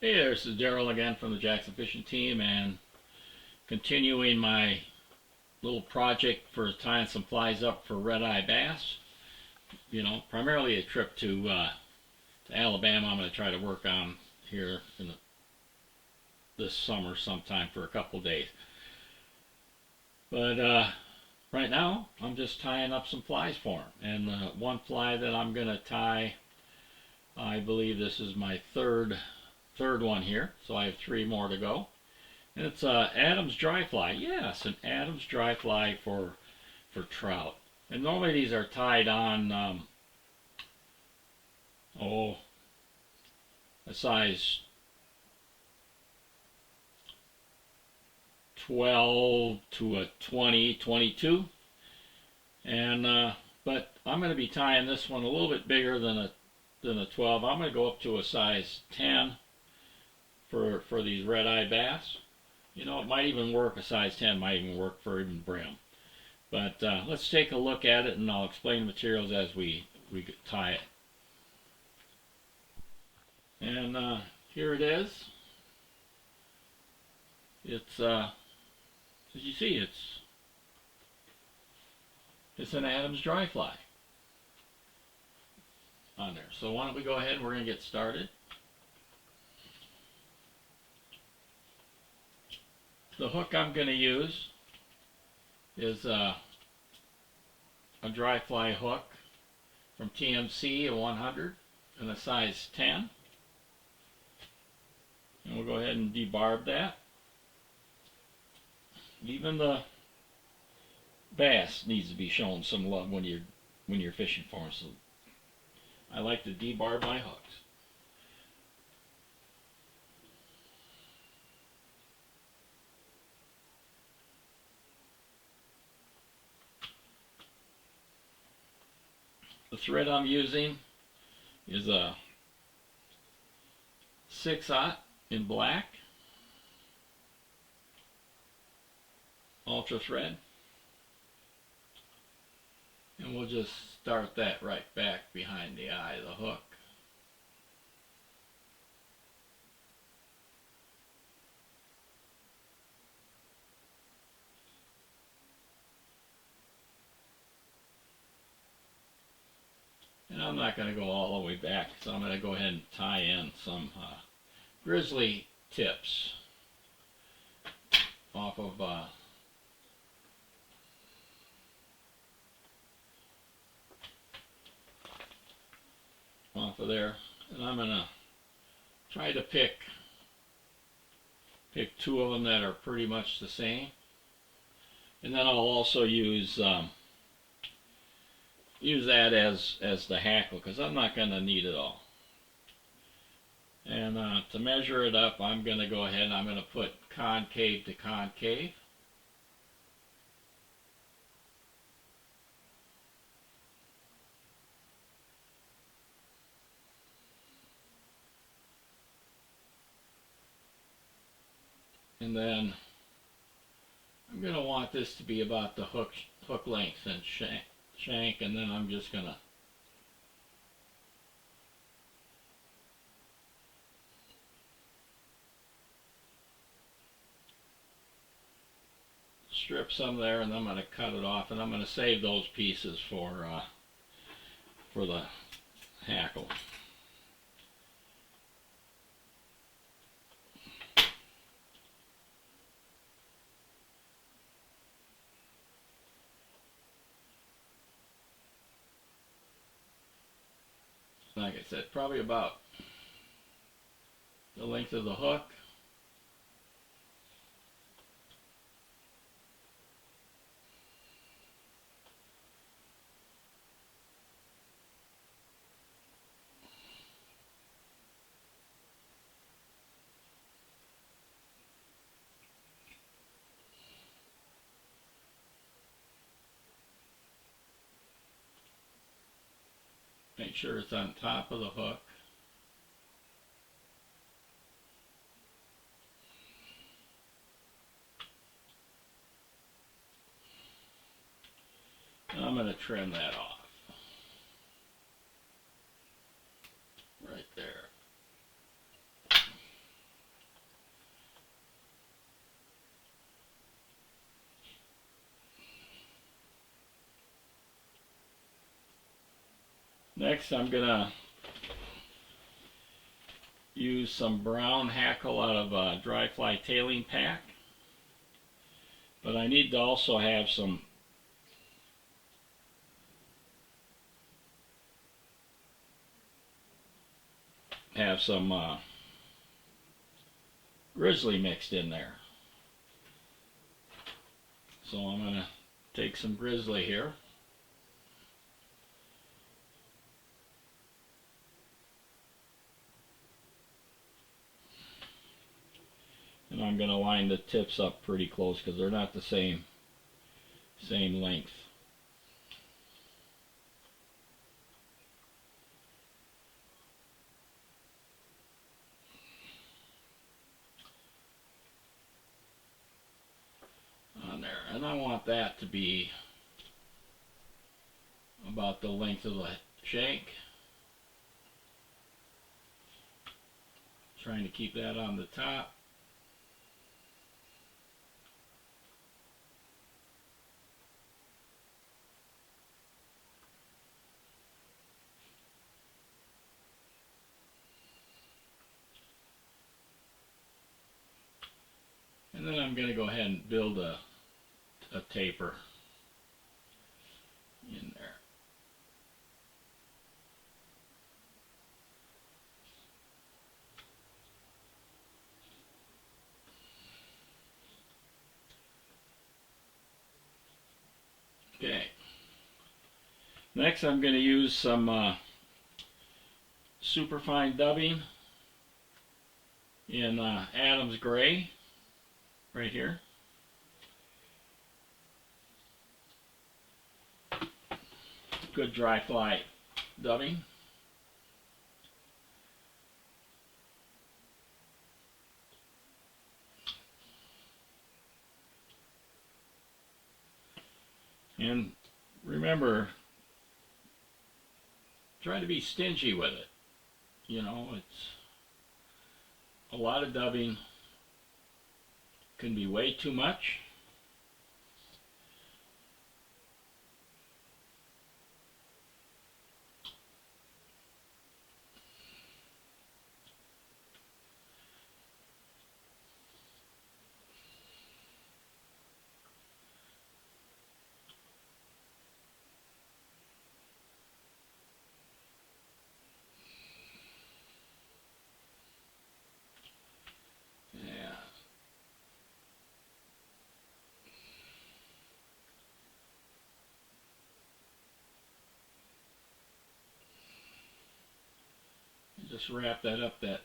Hey there, this is Daryl again from the Jackson Fishing Team, and continuing my little project for tying some flies up for red-eye bass. You know, primarily a trip to Alabama. I'm going to try to work on here this summer sometime for a couple days. But right now, I'm just tying up some flies for them. And one fly that I'm going to tie, I believe this is my third one here, so I have 3 more to go. And it's Adam's dry fly. Yes, an Adam's dry fly for trout. And normally these are tied on a size 12 to a 20, 22. And but I'm going to be tying this one a little bit bigger than a 12. I'm going to go up to a size 10 for these red-eye bass. You know, it might even work, a size 10 might even work for even brim. But let's take a look at it, and I'll explain the materials as we tie it. And here it is. It's as you see, it's an Adam's dry fly on there. So why don't we go ahead and we're going to get started. The hook I'm going to use is a dry fly hook from TMC, a 100 and a size 10. And we'll go ahead and debarb that. Even the bass needs to be shown some love when you're fishing for them. So I like to debarb my hooks. The thread I'm using is a 6/0 in black, ultra thread, and we'll just start that right back behind the eye of the hook. And I'm not going to go all the way back, so I'm going to go ahead and tie in some Grizzly tips off of there, and I'm going to try to pick 2 of them that are pretty much the same, and then I'll also use that as the hackle, because I'm not going to need it all. And to measure it up, I'm going to go ahead and I'm going to put concave to concave. And then I'm going to want this to be about the hook length and shank, and then I'm just going to strip some there, and I'm going to cut it off, and I'm going to save those pieces for the hackle. Like I said, probably about the length of the hook. Make sure it's on top of the hook. And I'm going to trim that off. Right there. Next I'm gonna use some brown hackle out of a dry fly tailing pack, but I need to also have some Grizzly mixed in there. So I'm gonna take some Grizzly here. And I'm going to line the tips up pretty close because they're not the same length. On there. And I want that to be about the length of the shank. Trying to keep that on the top. And then I'm going to go ahead and build a taper in there. Okay. Next I'm going to use some superfine dubbing in Adam's Gray right here. Good dry fly dubbing. And remember, try to be stingy with it. You know, it's a lot of dubbing can be way too much. Just wrap that up, that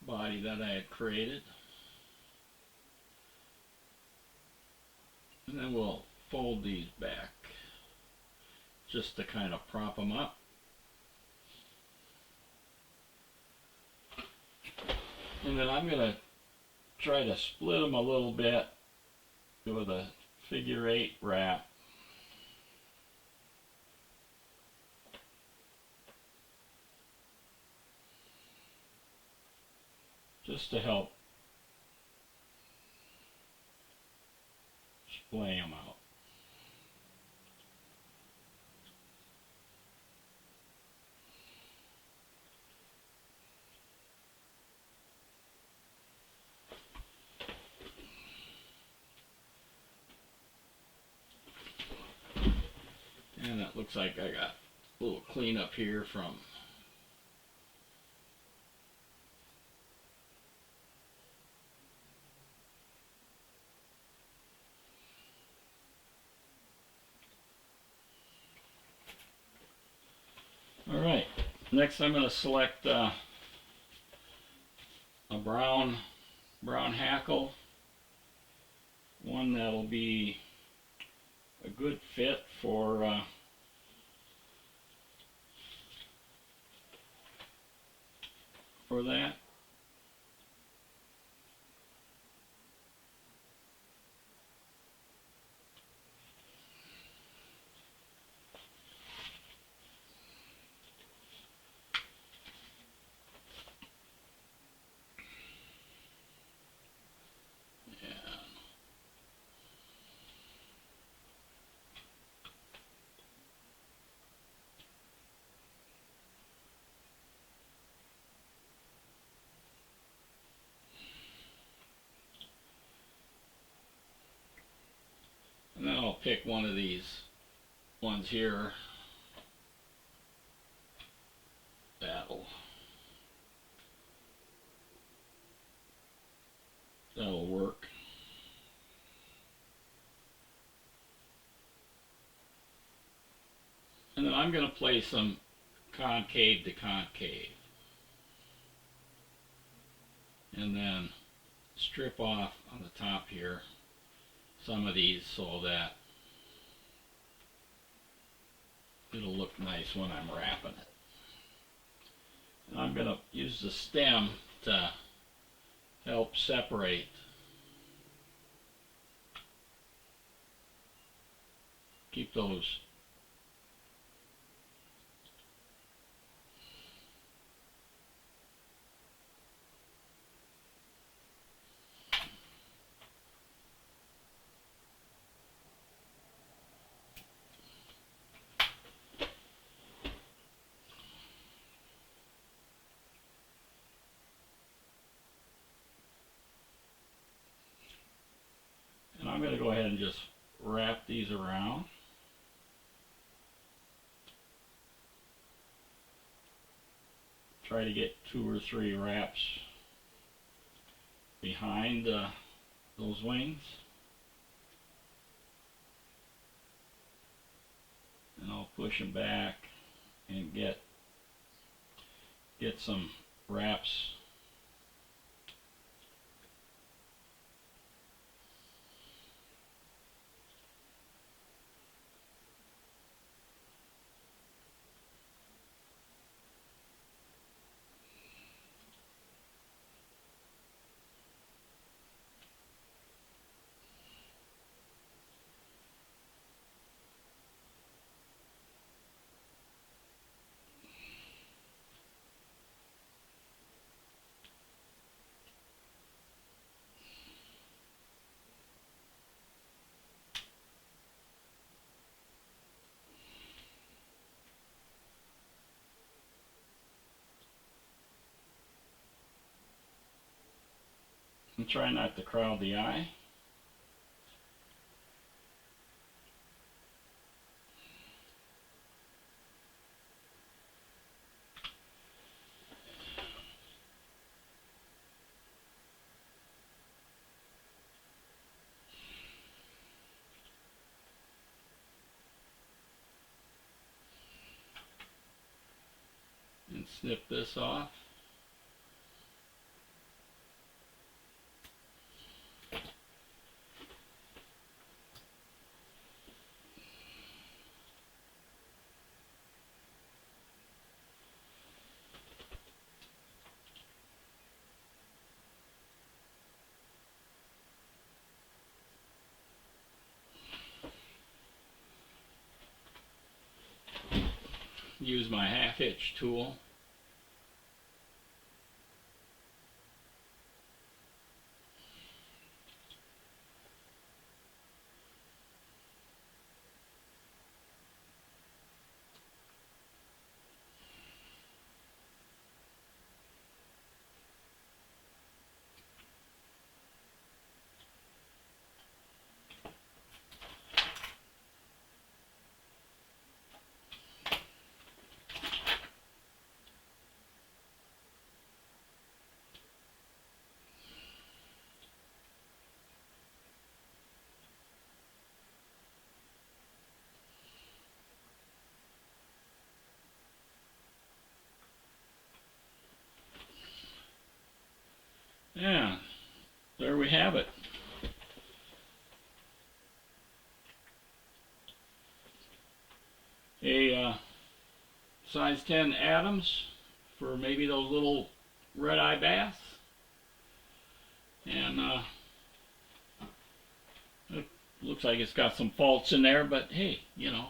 body that I had created. And then we'll fold these back just to kind of prop them up. And then I'm going to try to split them a little bit with a figure 8 wrap. Just to help splay them out. And it looks like I got a little cleanup here from Alright, next I'm going to select a brown hackle, one that'll be a good fit for that. pick one of these ones here. That'll work. And then I'm going to place them concave to concave. And then strip off on the top here some of these so that it'll look nice when I'm wrapping it. And I'm going to use the stem to help separate. Keep those I'm going to go ahead and just wrap these around. Try to get 2 or 3 wraps behind those wings. And I'll push them back and get some wraps . And try not to crowd the eye. And snip this off. Use my half-hitch tool. Yeah, there we have it. A size 10 Adams for maybe those little red-eye bass. And it looks like it's got some faults in there, but hey, you know,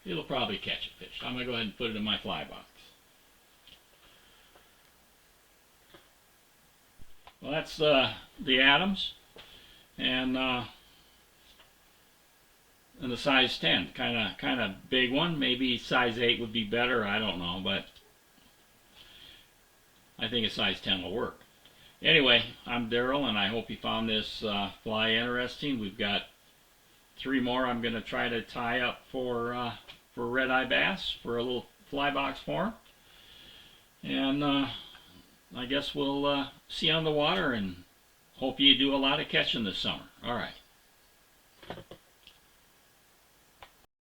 it'll probably catch a fish. I'm going to go ahead and put it in my fly box. Well, that's the Adams, and the size 10, kind of big one. Maybe size 8 would be better. I don't know, but I think a size 10 will work. Anyway, I'm Daryl, and I hope you found this fly interesting. We've got 3 more I'm going to try to tie up for redeye bass for a little fly box for 'em. And I guess we'll see you on the water, and hope you do a lot of catching this summer. All right.